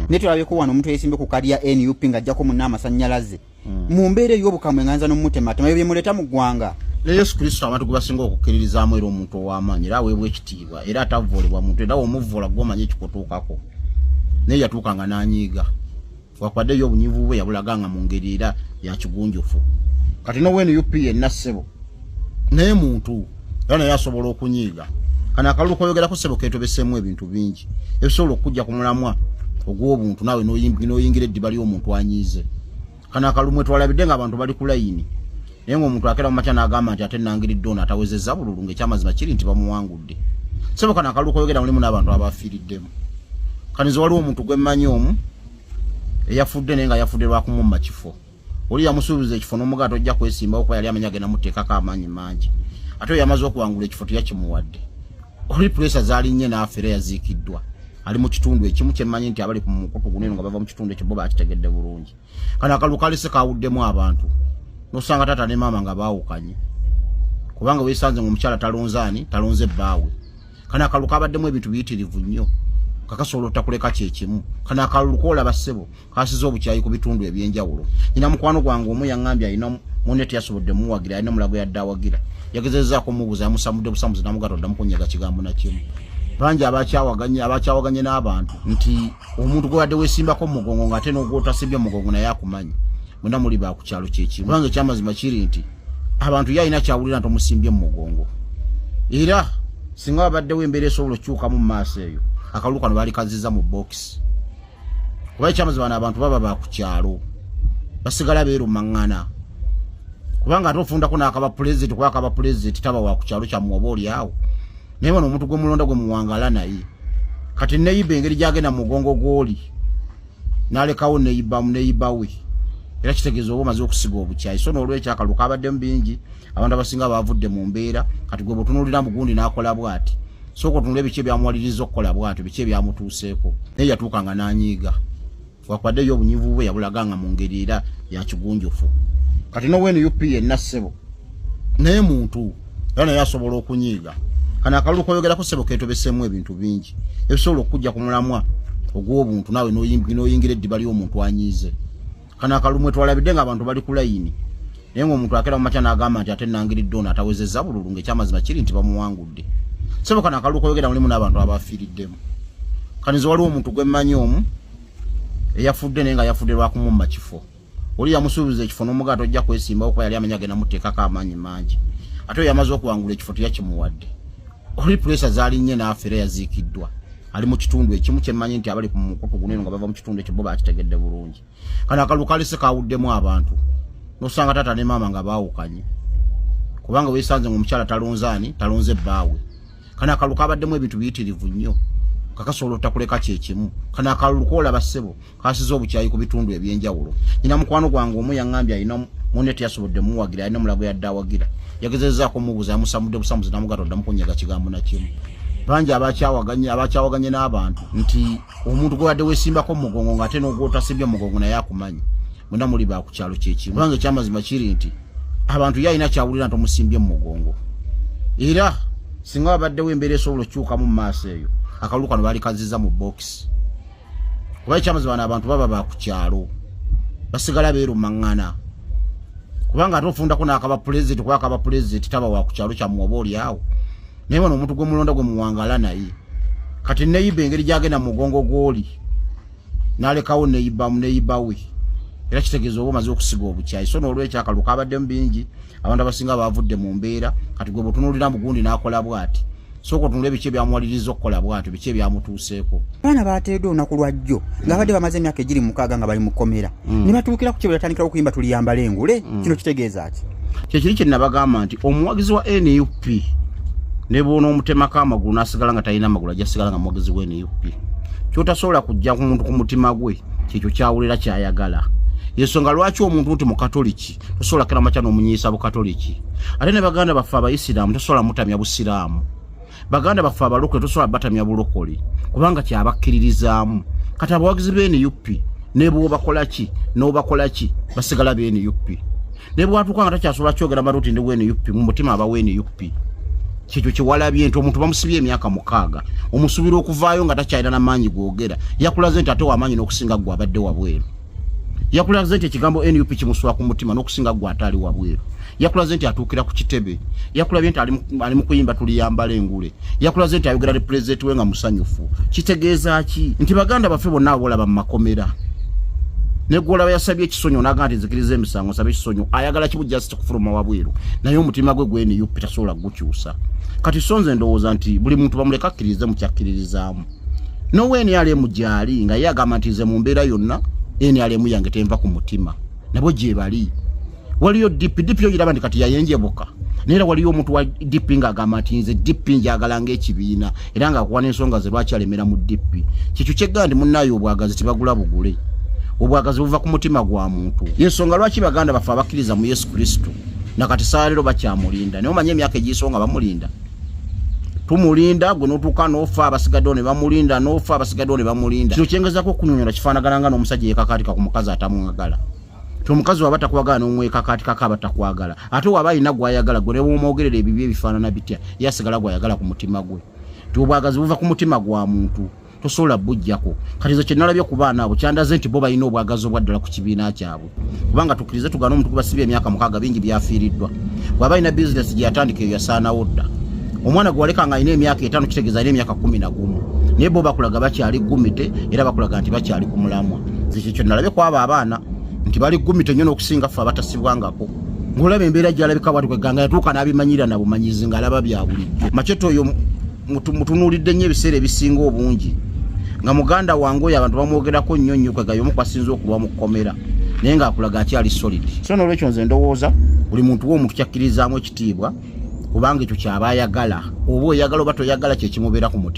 neto abeko wano omuntu yesimbe ku kadi ya NUP nga ajjako munna amasannyalaze mu mbeera ey'obukamwe nganza n'omutematema ebyo bimuleta mu ggwanga. Ne Yesu Kristo abantu gwe basinga okukkiririzaamu era omuntu ow'amaanyi era aweebwa ekitiibwa era atavvoolebwa muntu era omuvvoola gw'omanya ekikutuukako naye yatuukanga n'anyiiga wakwaddeyo obunyivu bwe yabulaganga mu ngeri era ya kigunjufu. Kati no NUP yenna ssebo naye muntu era naye asobola okunyiiga. Kana akalulu koyogerako ssebo keetobeseemu ebintu bingi ebisobola okujja ku mulamwa ogw'obuntu naawe n'oyingira eddiba ly'omuntu anyiize. Kana akalulu mwe twalabidde ng'abantu bali ku layini naye ng'omuntu akera mu makya n'agamba nti ate nangiridde ono atawezezza bululu ng'ekyamazima kiri nti bamuwangudde. Ssebo kana akalulu koyogera mulimu n'abantu abafiiriddemu. Kanizo waliwo omuntu gwe mmanyi omu eyafudde naye nga yafudde lwa kumumma kifo. Oli yamusuubiza ekifo n'omugato ojja kwesimbawo kuba yali amanya agenda muteekako amaanyi mangi. Ate oyo yamaze okuwangula ekifo teyakimuwadde. Oli puresa zaalinye n'afera yaziikiddwa. Ali mu kitundu ekimu kyemmanyi nti abali ku mukutu guno nga bava mu kitundu ekyo bo bakitegedde bulungi. Kana akalulu kalese kawuddemu abantu. Nosanga tata ne maama nga baawukanye. Kubanga weesanze ng'omukyala talonze ani talonze bbaawe. Kana akalulu kabaddemu ebintu biyitirivu nnyo. Kakasobola otakuleka kyekimu. Kana akalulu koolaba ssebo kaasiza obukyayi ku bitundu ebyenjawulo. Nina mukwano gwange omu yaŋŋambye alina munne teyasobodde muwagira alina mulago yadde awagira. Yagezezzaako mubuuza yamusamudde busamuzi n'amugatta oddamu kunyaga kigambo na kimu. Bangi abakyawaganye n'abantu nti omuntu gwe wadde weesimbako mu mugongo ng'ate n'ogw'otasibye mu mugongo naye akumanyi. Mwenna muli ba ku kyalo kyekimu. Kubanga ekyamazima kiri nti abantu yalina kyawulira nti omusimbye mu mugongo. Era singa babaddewo embeera esobola okukyukamu mu maaso eyo akalulu kano baali kaziza mu box. Kuba ekyamazima abantu baba ba ku kyalo basigala beerumaŋŋana. Kubanga ate ofundako n'akaba pulezidenti kuba akaba pulezidenti taba wa ku kyalo kyammwe oba oli awo. Naye wano omuntu gwe mulonda gwe muwangala naye. Kati neyiba engeri gy'agenda mu mugongo gw'oli n'alekawo neyiba we. Era kitegeeza oba omaze okusiga obukyayi. So n'olwekyo akalulu kabaddemu bingi abantu abasinga baavudde mu mbeera kati gwe bw'otunuulira mu gundi n'akola bw'ati. Sooka otunula ebiki ebyamuwaliriza okukola bw'atyo biki ebyamutuuseeko naye yatuukanga n'anyiiga. Wakwaddeyo obunyivu bwe yabulaganga mu ngeri era ya kigunjufu. Kati no NUP yenna ssebo naye muntu era naye asobola okunyiiga. Kana akalulu koyogerako ssebo keetobeseemu ebintu bingi ebisobola okujja ku mulamwa ogw'obuntu naawe n'oyingira eddiba ly'omuntu anyiize. Kana akalulu mwe twalabidde ng'abantu bali ku layini naye ng'omuntu akera mu makya n'agamba nti ate nangiridde ono atawezezza bululu ng'ekyamazima kiri nti bamuwangudde. Ssebo kana akalulu koyogera mulimu n'abantu abafiiriddemu. Kanizo waliwo omuntu gwe mmanyi omu eyafudde naye nga yafudde lwa kumumma kifo. Oli yamusuubiza ekifo n'omugato ojja kwesimbawo kuba yali amanya agenda muteekako amaanyi mangi. Ate oyo yamaze okuwangula ekifo teyakimuwadde. Oli puresa zaalinye n'afera yaziikiddwa. Ali mu kitundu ekimu kyemmanyi nti abali ku mukutu guno nga bava mu kitundu ekyo bo bakitegedde bulungi. Kana akalulu kalese kawuddemu abantu. Nosanga tata ne maama nga baawukanye. Kubanga weesanze ng'omukyala talonze ani talonze bbaawe. Kana akalulu kabaddemu ebintu biyitirivu nnyo. Kakasobola otakuleka kyekimu. Kana akalulu koolaba ssebo kaasiza obukyayi ku bitundu ebyenjawulo. Nina mukwano gwange omu yaŋŋambye alina munne teyasobodde muwagira alina mulago yadde awagira. Yagezezzaako mubuuza yamusamudde busamuzi n'amugatta oddamu kunyaga kigambo na kimu. Bangi abakyawaganye n'abantu nti omuntu gwe wadde weesimbako mu mugongo ng'ate n'ogw'otasibye mu mugongo naye akumanyi. Mwenna muli ba ku kyalo kyekimu. Kubanga ekyamazima kiri nti abantu yalina kyawulira nti omusimbye mu mugongo. Era singa babaddewo embeera esobola okukyukamu mu maaso eyo akalulu kano baali kaziza mu box. Kuba ekyamazima abantu baba ba ku kyalo basigala beerumaŋŋana. Kubanga ate ofundako n'akaba pulezidenti kuba akaba pulezidenti taba wa ku kyalo kyammwe oba oli awo. Naye wano omuntu gwe mulonda gwe muwangala naye. Kati neyiba engeri gy'agenda mu mugongo gw'oli n'alekawo neyiba we. Era kitegeeza oba omaze okusiga obukyayi. So n'olwekyo akalulu kabaddemu bingi abantu abasinga baavudde mu mbeera kati gwe bw'otunuulira mu gundi n'akola bw'ati. Sooka otunula ebiki ebyamuwaliriza okukola bw'atyo biki ebyamutuuseeko. Abaana baateeddwa olunaku lwa jjo ng'abadde bamaze emyaka 26 nga bali mu kkomera. Ne batuukira ku kibula batandikira okuyimba tuliyamba lengule. Kino kitegeeza ki? Kyekiri kye nabagamba nti omuwagizi wa NUP ne bw'ona omutemako amagulu n'asigala nga talina amagulu ajja sigala nga muwagizi wa NUP. Kyotasobola kujja ku muntu ku mutima gwe kyekyo kyawulira kyayagala. Yensonga lwaki omuntu nti mukatoliki tosobola kera makya n'omunyiisa bukatoliki. Ate ne baganda baffe abayisiraamu tosobola mutamya busiraamu. Baganda baffe abalokole tosobola batamya bulokole kubanga kyabakkiririzaamu. Kati abawagizi ba NUP ne bw'obakola ki n'obakola ki basigala ba NUP. Ne bw'atuuka nga takyasobola kyogera maruti ndi wa NUP mu mutima aba wa NUP. Kikyo kiwalabye enti omuntu bamusibye emyaka 6 omusubira okuvaayo nga takyalina n'amaanyi googera yakulaze enti ate w'amaanyi n'okusinga gwe abadde wabweru yakulaze enti ekigambo NUP kimuswa ku mutima n'okusinga gwe ataali wabweru yakulaze enti atuukira ku kitebe yakulabye enti ali mu kuyimba tuliyambala engule yakulaze enti ayogera ne pulezidenti we nga musanyufu kitegeeza ki nti baganda baffe bonna abolaba mu makomera negolaba yasabye ekisonyo n'agamba nti nzikiriza emisango nsabye ekisonyo ayagala kibujjasi kufuluma wabweru naye omutima gwe gwe NUP tasobola gukyusa kati sonze ndowooza nti buli muntu bamuleka akkirize mu kyakkiririzaamu nowe NRM gyali nga ye agamba nti nze mu mbeera yonna NRM yange tenva ku mutima nabo gye bali waliyo DP yogiraba nti kati yayenjebuka neera waliyo omuntu wa DP ng'agamba nti nze DP njagala ng'ekibiina era ng'akuwa n'ensonga ze lwaki alemera mu DP kikyo kyegga nti munnaayo obwagazi tibagula bugule obwagazi buva ku mutima gwa muntu yensonga lwaki baganda bafe abakkiriza mu Yesu Kristo nakati saalero bakyamulinda naye omanye emyaka egiisonga bamulinda tumulinda gwe n'otuuka n'ofa abasigaddewo ne bamulinda n'ofa abasigaddewo ne bamulinda kino kyengezako okunyonyola kifaanagananga n'omusajja yeekakaatika ku mukazi atamwagala ti omukazi waba takwagala n'omwekakaatikako aba takwagala ate waba alina gw'ayagala gwe ne bw'omwogerera ebibi ebifaanana bitya ye asigala gw'ayagala ku mutima gwe ti obwagazi buva ku mutima gwa muntu tosobola bujjako kati zo kyenalabye ku baana abo kyandaze nti bo balina obwagazi obwaddala ku kibiina kyabwe kubanga tukkirize tugana omuntu kubasibye emyaka 6 bingi byafiiriddwa bw'aba alina bizinesi gye yatandika eyo yasaanawo dda omwana gwe waleka nga alina emyaka 5 kitegeeza alina emyaka 11 naye bo bakulaga bakyali gumite era bakulaga nti bakyali ku mulamwa zikyo nalabye kwaba abaana nti bali gumite nnyo n'okusinga ffe abatasibwangako ng'olaba embeera gy'alabika bwati kweganga yatuuka n'abimanyira na bumanyizi ng'alaba bya bulijjo maceto oyo mutunuulidde nnyo ebiseera ebisinga obungi nga muganda wange oyo abantu bamwogerako nnyo kwegayo omu kwasinza okulwa mu kkomera naye ng'akulaga akyali solid so n'olwekyo nze ndowooza buli muntu w'omuntu kyakkirizaamu ekitiibwa kubanga ekyo kyaba ayagala oba oyagala oba toyagala kyekimubeera ku mutima